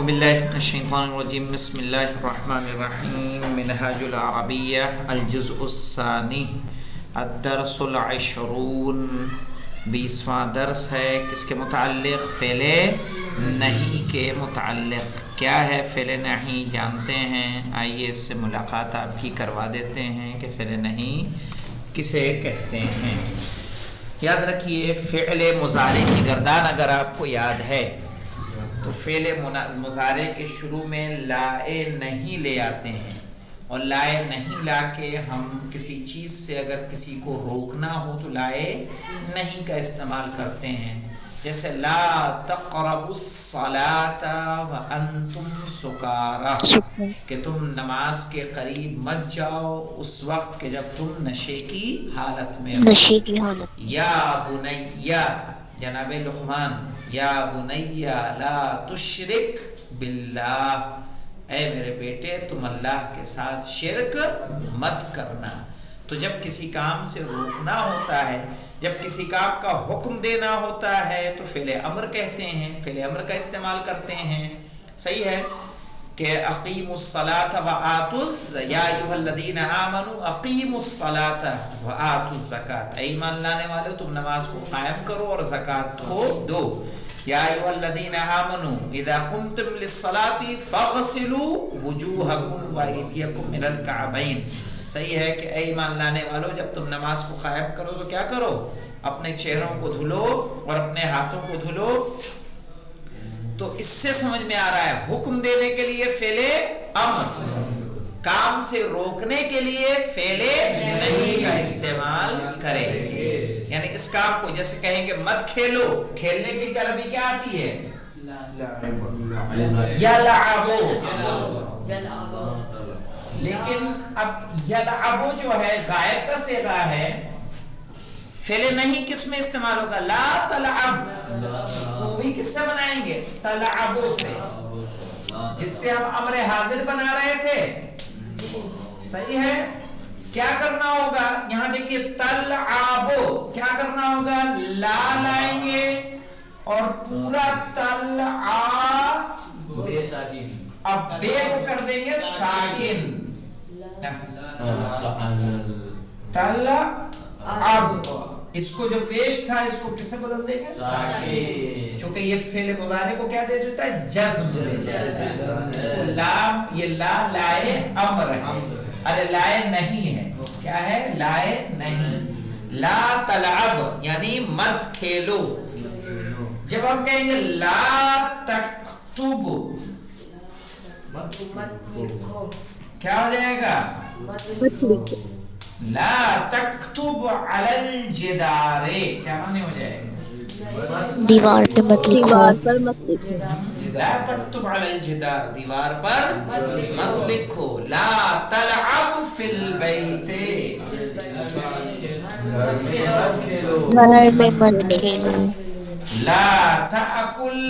باللہ من الشیطان الرجیم بسم اللہ الرحمن الرحیم منہاج العربیہ الجزء الثانی الدرس العشرون 20واں درس ہے. کس کے متعلق؟ فعل نہیں کے متعلق. کیا ہے فعل نہیں جانتے ہیں؟ آئیے اس سے ملاقات آپ کی کروا دیتے ہیں کہ فعل نہیں کسے کہتے ہیں. یاد رکھیے فعل مضارع کی گردان اگر آپ کو یاد ہے تو فعل مضارع کے شروع میں لائے نہیں لے آتے ہیں، اور لائے نہیں لا کے ہم کسی چیز سے اگر کسی کو روکنا ہو تو لائے نہیں کا استعمال کرتے ہیں. جیسے لا تقربوا الصلاة وانتم سکارى، کہ تم نماز کے قریب مت جاؤ اس وقت کہ جب تم نشے کی حالت میں ہو. یا بنیا، جناب لقمان، یا بنیا لا تشرک باللہ، اے میرے بیٹے تم اللہ کے ساتھ شرک مت کرنا. تو جب کسی کام سے روکنا ہوتا ہے، جب کسی کام کا حکم دینا ہوتا ہے تو فعل امر کہتے ہیں، فعل امر کا استعمال کرتے ہیں. صحیح ہے کہ اقیموا الصلاۃ وآتوا، یا ایھا الذین آمنوا اقیموا الصلاۃ وآتوا الزکاۃ، اے ایمان لانے والو تم نماز کو قائم کرو اور زکات کو دو. یا ایھا الذین آمنوا اذا قمتم للصلاۃ فاغسلوا وجوہکم وایدیکم من الکعبین. صحیح ہے کہ اے ایمان لانے والو جب تم نماز کو قائم کرو تو کیا کرو؟ اپنے چہروں کو دھلو اور اپنے ہاتھوں کو دھلو. تو اس سے سمجھ میں آ رہا ہے حکم دینے کے لیے فعل امر، کام سے روکنے کے لیے فعل نہیں کا استعمال کریں گے. یعنی اس کام کو جیسے کہیں گے مت کھیلو، کھیلنے کی عربی کیا آتی ہے؟ یلعبو. لیکن اب یلعبو جو ہے غائب کا صیغہ ہے، فعل نہیں کس میں استعمال ہوگا؟ لا تلعب. وہ بھی کس سے بنائیں گے؟ تلعبو سے، جس سے ہم امر حاضر بنا رہے تھے. صحیح ہے. کیا کرنا ہوگا یہاں دیکھیے تلعبو، کیا کرنا ہوگا؟ لا لائیں گے اور پورا تلع، اب بے کو کر دیں گے ساکن. تلعب، اس کو جو پیش تھا اس کو کس سے بدل دیں گے؟ ساکن. چونکہ یہ فعل مضارع کو کیا دے دیتا ہے؟ جزم دے دیتا ہے. لام، یہ لا لائے امر ہے، ارے لائے نہیں ہے. کیا ہے؟ لائے نہیں. لا تلعب یعنی مت کھیلو. جب ہم کہیں گے لا تکتب، کیا ہو جائے گا؟ لا تکتب علی الجدار، کیا معنی ہو جائے گا؟ دیوار پہ مت لکھو. لا تکتب علی الجدار، دیوار پر مت لکھو. لا تلعب فی البیت، گھر میں مت کھیلو. لا تأکل،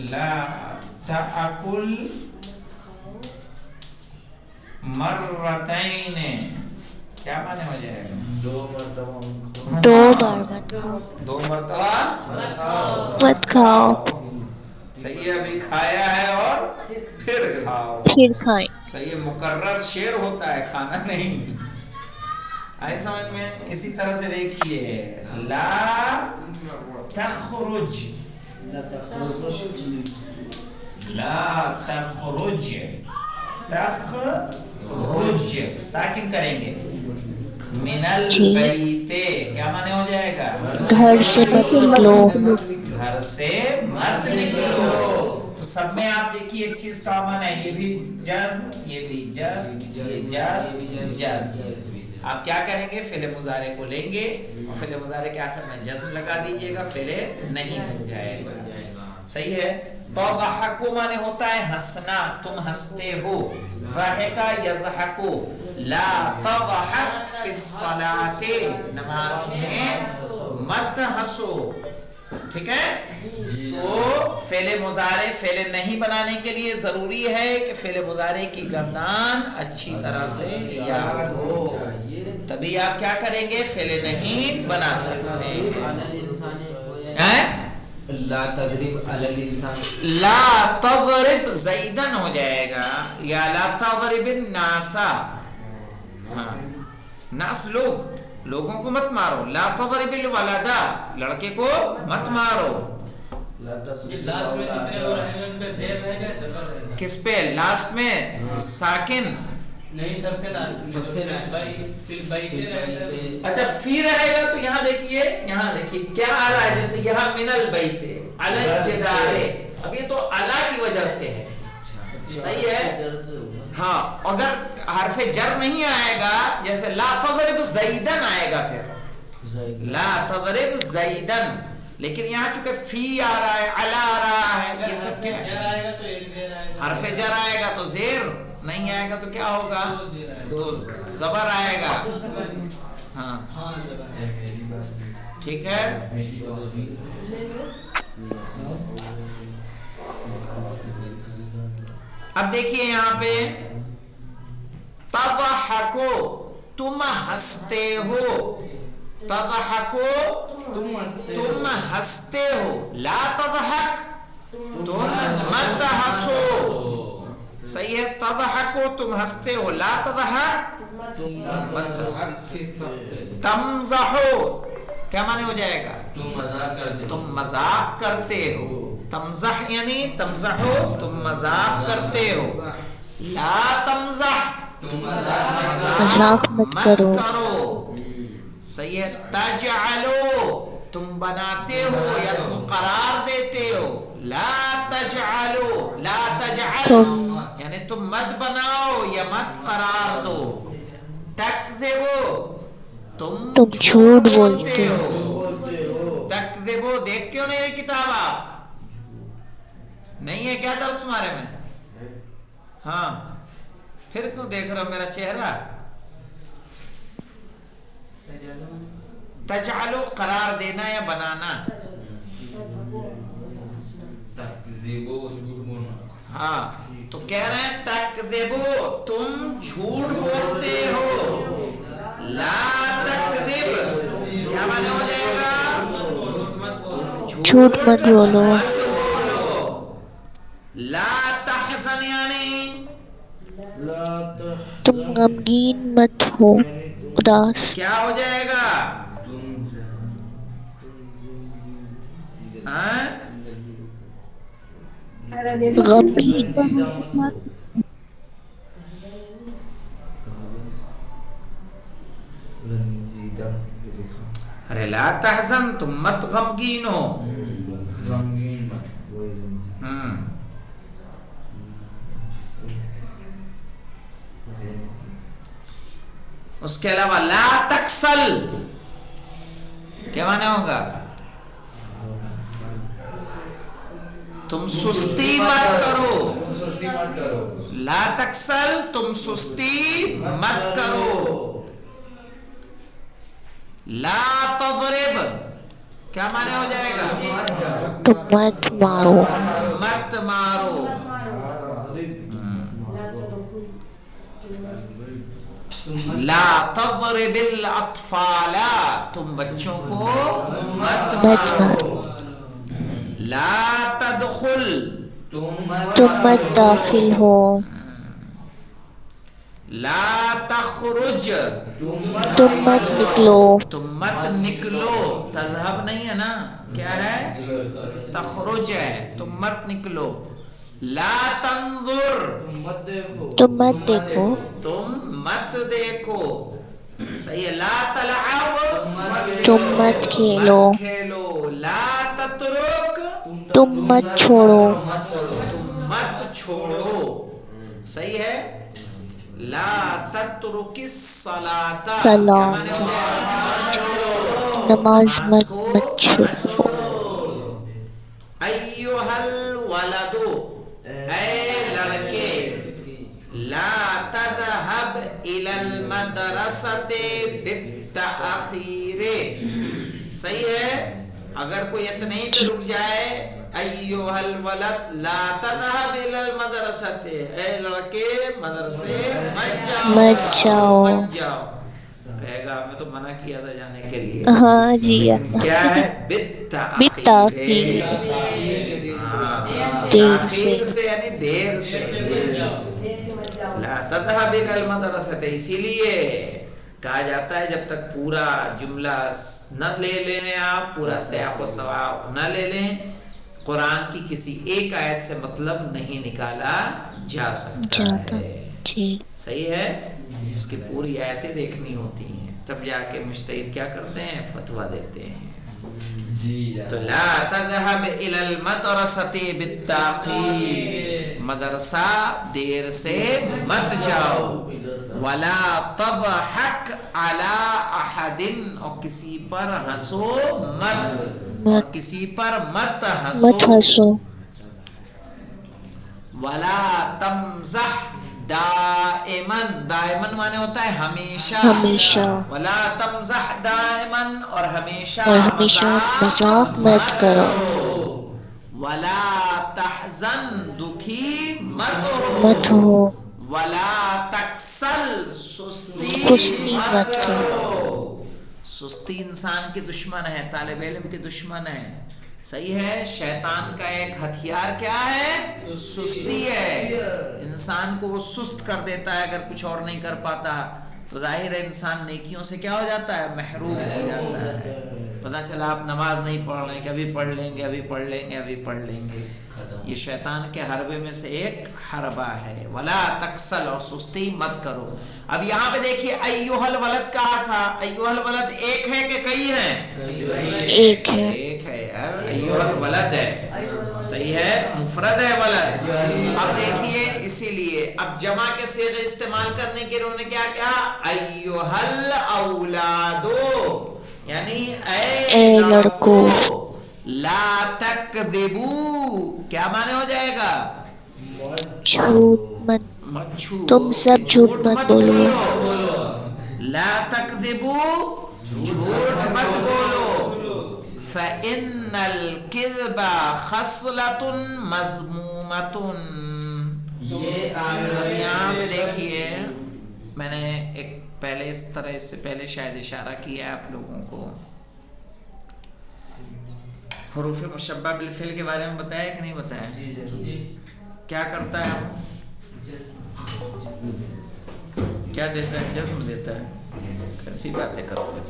لا تأکل مرتین، کیا معنی ہو جائے گا؟ دو بار مت کھاؤ. دو مرتبہ مت کھاؤ، صحیح ہے. ابھی کھایا ہے اور پھر کھاؤ. پھر کھائیں. صحیح ہے. مکرر شعر ہوتا ہے، کھانا نہیں. آئے سمجھ میں؟ اسی طرح سے دیکھیے لا تخرج، لا تخرج، تخرج ساکن کریں گے. من البیت، کیا معنی ہو جائے گا؟ گھر سے مت نکلو. گھر سے مت نکلو. تو سب میں آپ دیکھیے ایک چیز کامن ہے، یہ بھی جزم، یہ بھی جزم، یہ جزم، جزم. آپ کیا کریں گے؟ فعل مضارع کو لیں گے اور فعل مضارع کے آخر میں جزم لگا دیجئے گا، فعل نہیں بن جائے گا. صحیح ہے. تضحکو معنی ہوتا ہے ہنسنا، تم ہنستے ہو. ضحکا یضحکو. لا تضحک فی الصلاۃ، نماز میں مت ہنسو. ٹھیک ہے. تو فعل مضارع فعل نہیں بنانے کے لیے ضروری ہے کہ فعل مضارع کی گردان اچھی طرح سے یاد ہو، تبھی آپ کیا کریں گے؟ فعل نہیں بنا سکتے. لا تضرب علی الانسان، لا تضرب زیدن ہو جائے گا، یا لا تضرب الناس، ہاں ناس لوگوں کو مت مارو، لا تضرب الولد لڑکے کو مت مارو. لا تضرب لاسٹ میں جتنے اور الاولاد. ہیں ان پہ زیر رہے گا زبر رہے گا. کس پہ؟ لاسٹ میں ساکن. نہیں سب سے لاسٹ سب سے last. بھائی پھر بھائی رہتا ہے. اچھا فی رہے گا تو یہاں دیکھیے کیا آ رہا ہے، جیسے یہاں من البیت علی الجدار، اب یہ تو علی کی وجہ سے ہے، صحیح ہے. ہاں اگر حرف جر نہیں آئے گا، جیسے لا تضرب زیدن آئے گا، پھر لا تضرب زیدن، لیکن یہاں چونکہ فی آ رہا ہے، علی آ رہا ہے، یہ سب کیا ہے؟ جر آئے گا تو ایک زیر آئے گا. حرف جر آئے گا تو زیر، نہیں آئے گا تو کیا ہوگا؟ تو زبر آئے گا. ہاں ہاں زبر. ٹھیک ہے. اب دیکھیے یہاں پہ تضحکو تم ہنستے ہو، تضحکو تم ہنستے ہو، لا تضحک تم مت ہنسو، صحیح ہے. تضحکو تم ہنستے ہو، لا تضحک مت ہنسو. تمزحو کیا معنی ہو جائے گا؟ تم مذاق کرتے. تم مذاق کرتے ہو. تمزح یعنی تمزحو تم مذاق کرتے ہو، لا تمزح تم مذاق مت کرو. صحیح ہے. تجعلو تم بناتے ہو یا تم قرار دیتے ہو، لا تجعلو لا تجعل تم یعنی تم مت بناؤ یا مت قرار دو. تکذبو تم جھوٹ بولتے ہو. تکذبو دیکھ کیوں نہیں رہی کتاب آپ؟ نہیں ہے کیا درس تمہارے میں؟ ہاں پھر کیوں دیکھ رہے ہو میرا چہرہ؟ تجعلو قرار دینا یا بنانا. ہاں تو کہہ رہے ہیں تکذبو تم جھوٹ بولتے ہو، لا تکذب کیا معنی ہو جائے گا؟ جھوٹ مت بولو. لا تحزن یعنی تم غمگین مت ہو، اداس. کیا ہو جائے گا؟ ہاں غمگین ارے لا تحزن تم مت غمگین ہو. اس کے علاوہ لا تکسل کیا معنی ہوگا؟ تم سستی مت کرو. لا تکسل تم سستی مت کرو. لا تضرب کیا معنی ہو جائے گا؟ تم مت مارو. مت مارو. لا تضرب الاطفال تم بچوں کو مت مارو. لا تدخل تم مت داخل ہو. لا تخرج تم مت نکلو. تم مت نکلو. تذهب نہیں ہے نا، کیا ہے؟ تخرج ہے. تم مت نکلو. لا تنظر تم مت دیکھو. تم مت دیکھو. صحیح ہے. لا تلعب تم مت کھیلو. مت کھیلو. لا تترک تم مت چھوڑو. تم مت چھوڑو. صحیح ہے. لا تترک الصلاۃ نماز مت چھوڑو. ایھا الولد اے لڑکے، لا تذهب الى المدرسۃ بالتأخیر. صحیح ہے. اگر کوئی اتنے ہی پہ رک جائے، ایھا الولد لا تذهب الى المدرسۃ اے لڑکے مدرسے مت جاؤ. مت جاؤ. مت جاؤ کہے گا احرام میں تو منع کیا تھا جانے کے لیے. ہاں جی. لیکن کیا ہے بالتاخیر. بالتاخیر. دیر تاخیر سے. سے یعنی دیر سے. لا تذهب الى المدرسة، اسی لیے کہا جاتا ہے جب تک پورا جملہ نہ لے لیں آپ، پورا سیاق و سواب نہ لے لیں، قرآن کی کسی ایک آیت سے مطلب نہیں نکالا جا سکتا ہے. صحیح ہے. اس کی پوری آیتیں دیکھنی ہوتی ہیں، تب جا کے مجتہد کیا کرتے ہیں، فتویٰ دیتے ہیں. تو لا تذهب الى المدرسة بالتاخیر، مدرسہ دیر سے مت جاؤ. ولا تضحك على احد، اور کسی پر ہنسو مت، اور کسی پر مت ہنسو. ولا تمزح دائمن، دائمن مانے ہوتا ہے ہمیشہ. ولا تمزح دائمن، اور ہمیشہ مذاق مت کرو. ولا تحزن، دکھی مت ہو. ولا تکسل، سستی مت کرو. سستی انسان کی دشمن ہے، طالب علم کی دشمن ہے. صحیح ہے. شیطان کا ایک ہتھیار کیا ہے، سستی ہے. انسان کو وہ سست کر دیتا ہے، اگر کچھ اور نہیں کر پاتا تو ظاہر ہے انسان نیکیوں سے کیا ہو جاتا ہے، محروم ہو جاتا ہے. پتہ چلا آپ نماز نہیں پڑھ رہے ہیں کہ ابھی پڑھ لیں گے، ابھی پڑھ لیں گے، ابھی پڑھ لیں گے. یہ شیطان کے حربے میں سے ایک حربہ ہے. ولا تکسل، اور سستی مت کرو. اب یہاں پہ دیکھیے ایھا الولد کہا تھا. ایھا الولد ایک ہے کہ کئی ہیں؟ ایک ہے. ایک ہے یار، ایھا الولد ہے. صحیح ہے، مفرد ہے ولد. اب دیکھیے اسی لیے اب جمع کے صیغے استعمال کرنے کے انہوں نے کیا کہا، ایھا الاولادو، یعنی اے لڑکو. لا تکذبو، کیا معنی ہو جائے گا، جھوٹ مت، تم سب جھوٹ مت بولو. لا تکذبو، جھوٹ مت بولو. فإن الكذب خصلة مذمومة. اب یہاں پہ دیکھیے میں نے ایک پہلے اس طرح سے پہلے شاید اشارہ کیا ہے آپ لوگوں کو. حروف مشبہ بالفعل کے بارے میں بتایا کہ نہیں بتایا؟ کیا کرتا ہے، کیا دیتا ہے، جزم دیتا ہے. کیسی باتیں کرتے ہیں.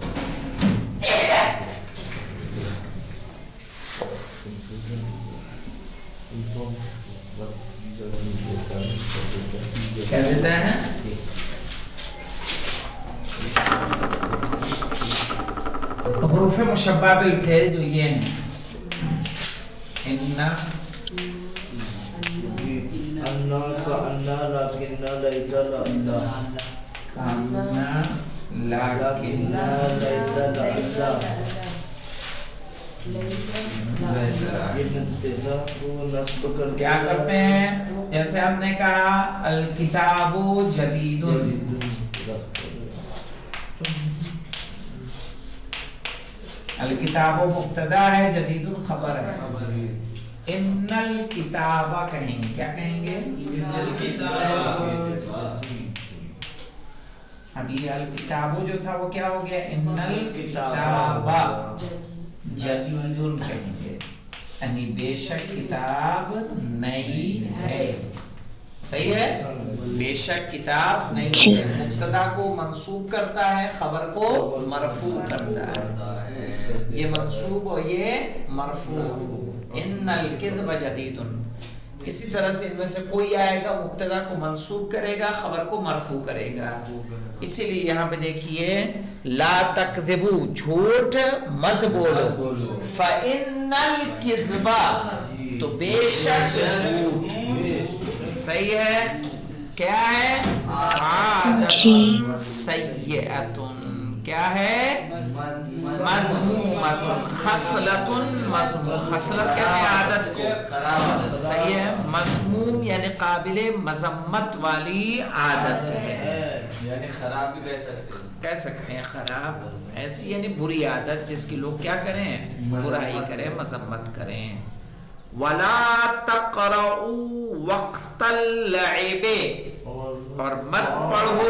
کیا دیتا ہے، حروف مشبہ بالفعل جو یہ ہیں، انا کیا کرتے ہیں، جیسے ہم نے کہا الکتاب جدید، الکتاب مبتدا ہے، جدید خبر ہے. ان الکتاب کہیں گے، کیا کہیں گے، اب یہ الکتاب جو تھا وہ کیا ہو گیا، ان الکتاب جدید کہیں گے، یعنی بے شک کتاب نئی ہے. صحیح ہے، بے شک کتاب نئی ہے. مبتدا کو منصوب کرتا ہے، خبر کو مرفوع کرتا ہے. یہ منصوب اور یہ مرفوع. ان الکذب جدید. اسی طرح سے ان میں سے کوئی آئے گا مبتدا کو منصوب کرے گا، خبر کو مرفوع کرے گا. اسی لیے یہاں پہ دیکھیے لا تکذبو، جھوٹ مت بولو. فإن الکذب، تو بے شک جھوٹ. صحیح ہے، کیا ہے، عادت سیئۃ، کیا ہے، مذمومۃ، خصلۃ مذموم. خصلت کہتے ہیں عادت کو. صحیح ہے، مذموم یعنی قابل مذمت والی عادت ہے. یعنی خراب بھی کہہ سکتے ہیں خراب، ایسی یعنی بری عادت جس کی لوگ کیا کریں، برائی کریں، مذمت کریں. ولا تقرؤوا وقت اللعب، اور مت پڑھو